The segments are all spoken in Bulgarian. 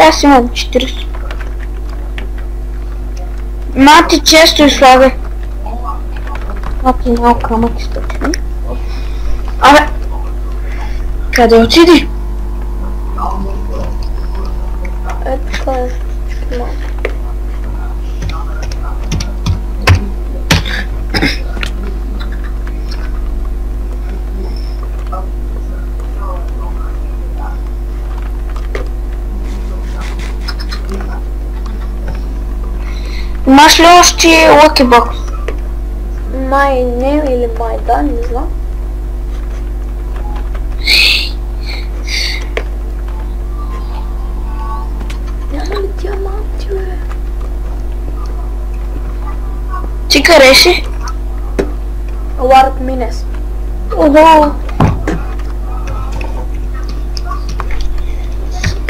Аз имам 40. Мати често изслага. Мати малко камък изтъчни. Абе! Къде отиди? Ето така е. Имаш ли още Lucky Box? Май не или май да, не знам. Няма ли диаманти, бе? Ти къде си? Лард Минес. Ого!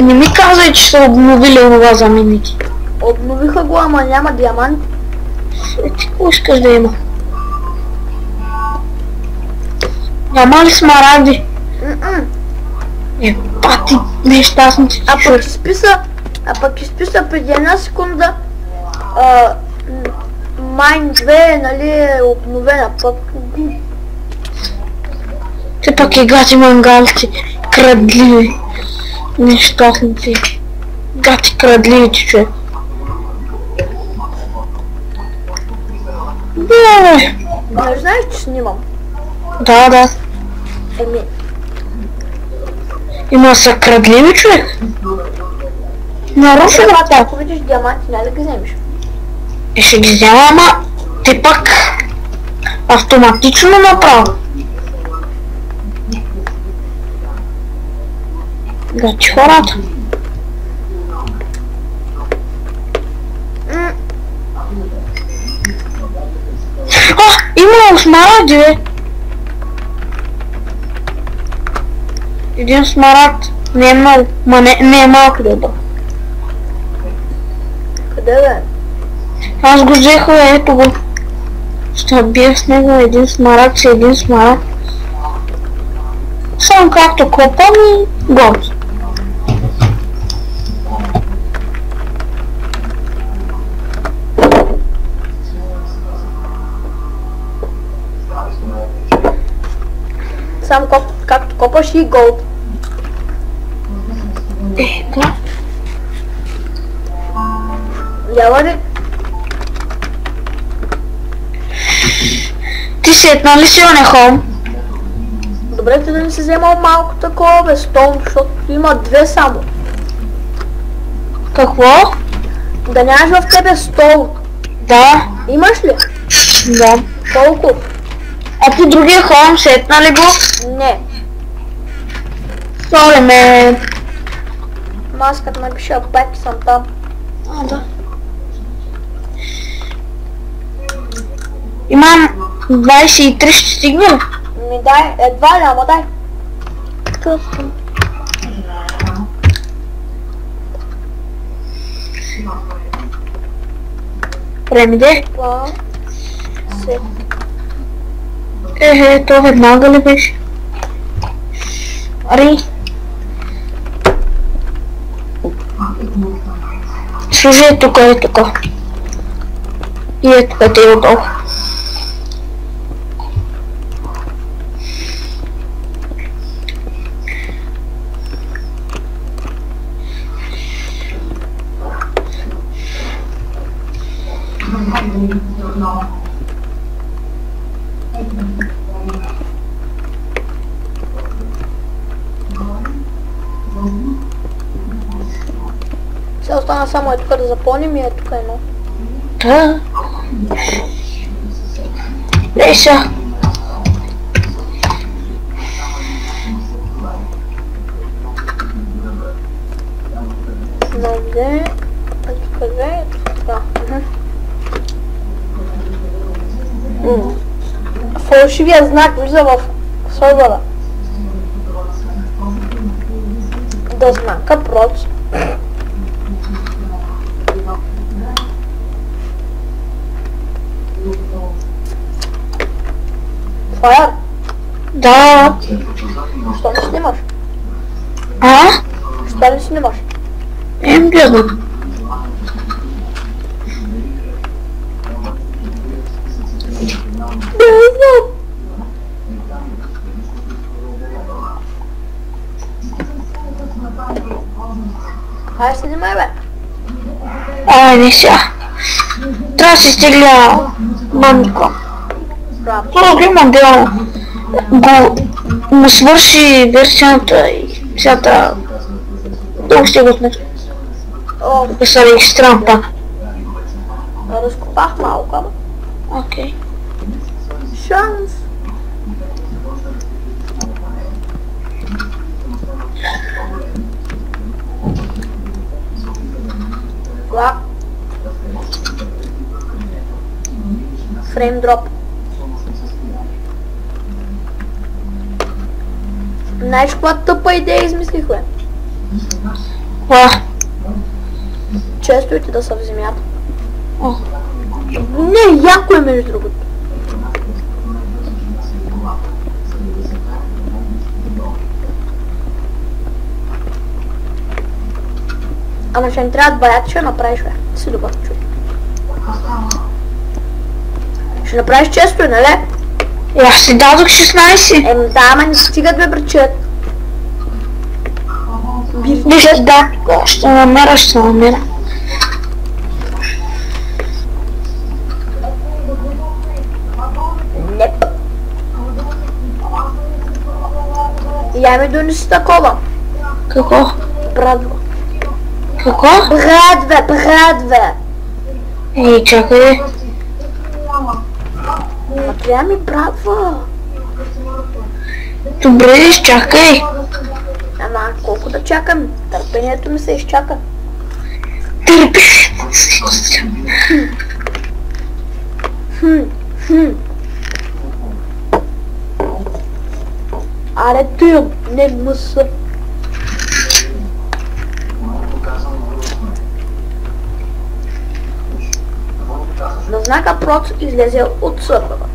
Не ми казай, че са обновили това за мините. Обновиха го, ама няма диамант. Ти какво искаш да има? Няма ли смарагди? Пати нещастници. А пък изписа преди една секунда Майн 2, нали, е обновена пък. Те пък и гати мангалци, крадливи нещастници. Гати крадливите, човек. Не знаеш, че снимам? Да. Еми. Има са крадливи, човек. Нарушено това. Ако видиш диаманти, няма да ги вземеш. Ще ги взема, ама те пак автоматично направо. Гачи хората. Има смарагди, бе. Един смарагд. Не е много, ма не е малко добър. Къде, бе? Аз го взех, ето го. Ще бия с него един смарагд с един смарагд. Само както копам и год. Само както копаш и голд. Да. Няма ли? Ти сетна ли си Онехом? Добре, ти да не си вземал малко такова, бе, стол, защото има две само. Какво? Да нямаш в тебе стол. Да. Имаш ли? Да. Колко? А ти другия хом сетна ли го? Не. Соле ме. Маската напиша пак и съм там. А, да. Имам 23, ще стигна ли? Ми дай, едва ли, ама дай. Премиде? Това. Се. То веднага ли беше? Ари. Служи тук, е тук. И е тук, те е отдолу. Сега остана само е тук да запълним и е тук едно. Да. Леша. Добре. Тук две, така. Фалшивия знак влиза в сървъра. Да знака проц. Фаер? Да. Що не снимаш? А? Що не снимаш? Гледам. Не знам. Хайде се снимай, бе. Не сега. Трябва да си стигля мамико. Браво. Първо имам дело. Му свърши версията и сега трябва да стигат нещо. О, Да се регистрирам пак. разкопах малко, ама. Окей. Шанс. Лак. Фрейм дроп. Знаеш каква тъпа идея измислих, бе? Честовете да са в земята. Не, яко е между другото. Ама ще ни трябва баяти, ще направиш, бе. Ти си добър човек. Ще направиш често, нали? Аз си дадох 16. Да, ама не стигат, бе, брачет. Виж, да. Ще намеря. Не. Я ми донеси такова. Какво? Брадва. Какво? Брадве. Чакай. Ма трябва ми брадва. Добре, изчакай. Ама колко да чакам? Търпението ми се изчака. Търпиш. Аре ти, не мъса. На знака проц излезе от сървъра.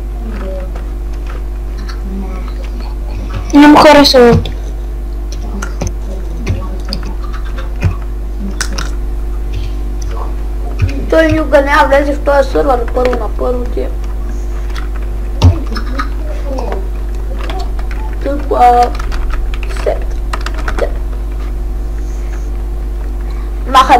Не му харесва. Той никога няма влезе в този сървър на първо ти. Тъпа. Сет. Махай.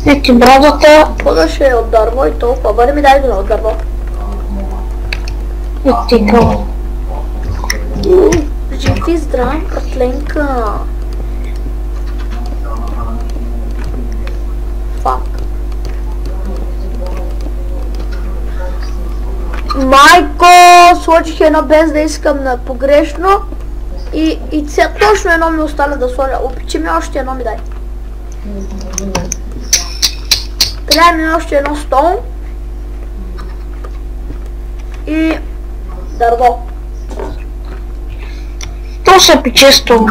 Ети брадата. Подаше е от дърво и толкова. Бъде ми дай от дърво. Ети къл. Жив и здрав, братленка. Фак. Майко, сложих едно без да искам на погрешно. И точно едно ми остана да сложа. Опичи ми още едно ми дай. Трябва ми още едно стол. И дърво. То се пече стол.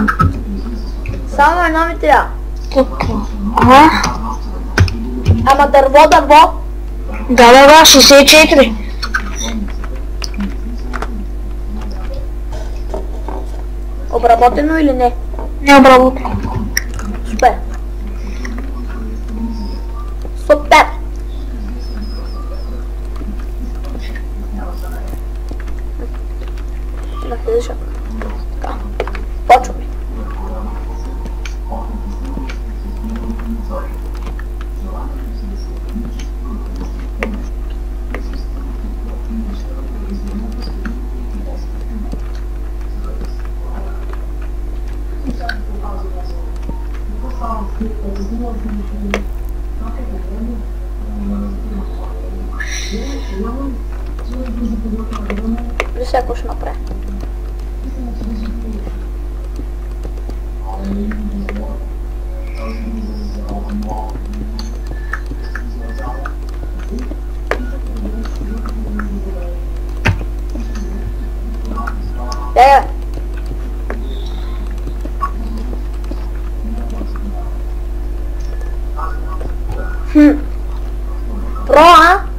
Само едно ми трябва. Ага. Ама дърво. Да, 64. Обработено или не? Не обработено. Супер. Накъде ще? Така. Почваме. Виж всяко ще направи. Про, а?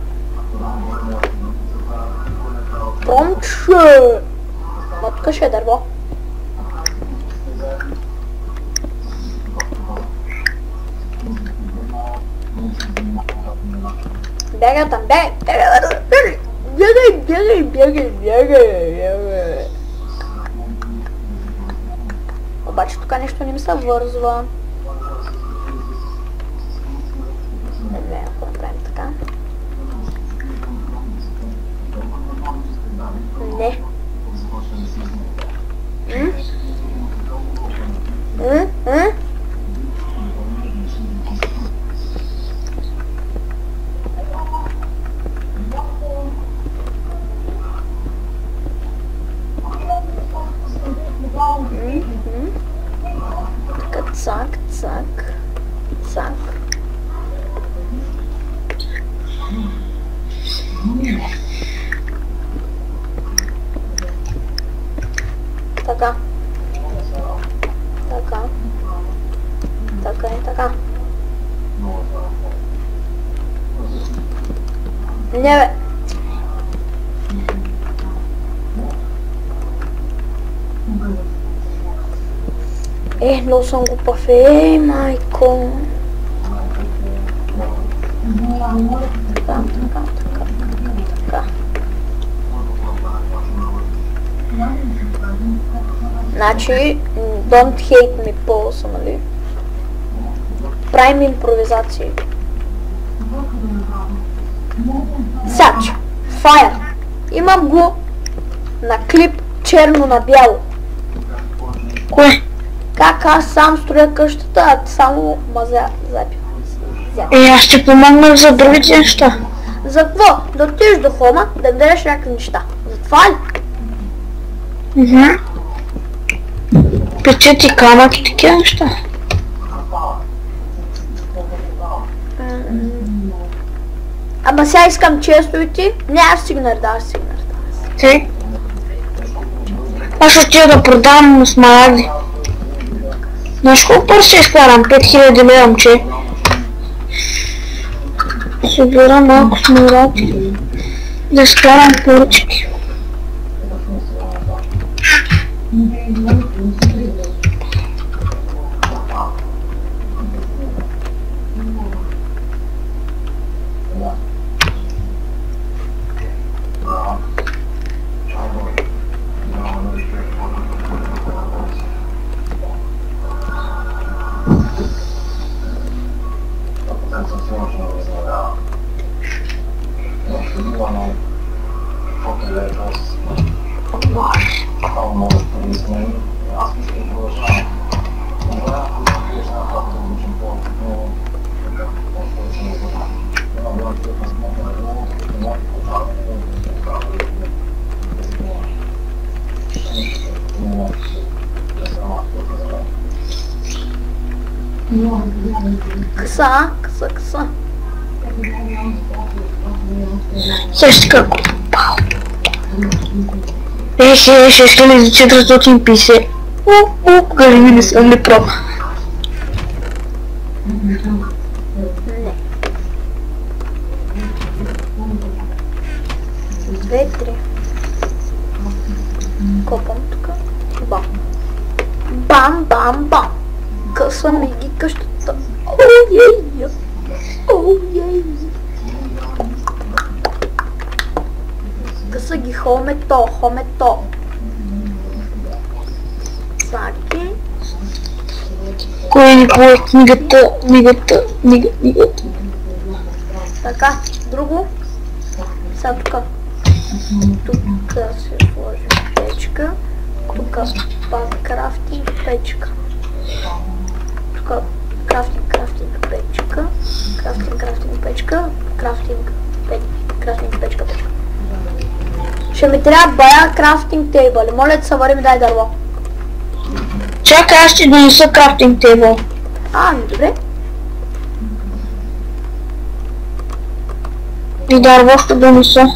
Ромче! Ма тук ще е дърво. Бягай там, бягай. Обаче тук нещо не ми се вързва. Не, ако направим така. Не. Така, цак, цак, цак. Така. Така. Така и така. Не бе. Много съм глупав, майко. Така. Значи, don't hate me по-са, нали? Правим импровизации. Сач, fire. Имам го на клип черно на бяло. Кое? Как аз сам строя къщата, а ти само мазя запил. Аз ще помогна за другите неща. За какво? Да отидеш до хома, да гледаш някакви неща. За това ли? Печат и камък и такива неща. Ама сега искам често и ти. Не, аз стигнах, да, стигнах. Ти? Аз ще отида да продам смарагди. Знаеш колко пари ще изкарам? 5000 лева, момче. Ще бера малко смарагди. Да изкарам поръчки. Къса. Също како. 6450. Гари не съм ли прав? Не. Две, три. Копам тук. Бам. Късвам и ги къщата. Оуей. Къса ги хомето. Цаки. Кой ни кой книгата? Така, друго. Сега тук. Тук се сложим печка. Тук пак крафтинг печка. Тук крафтинг печка. Крафтинг печка. Ще ми трябва бая крафтинг тейбъл. Моля да се варим, дай дърво. Чакай, аз ще донеса крафтинг тейбъл. Добре. И дърво ще донеса.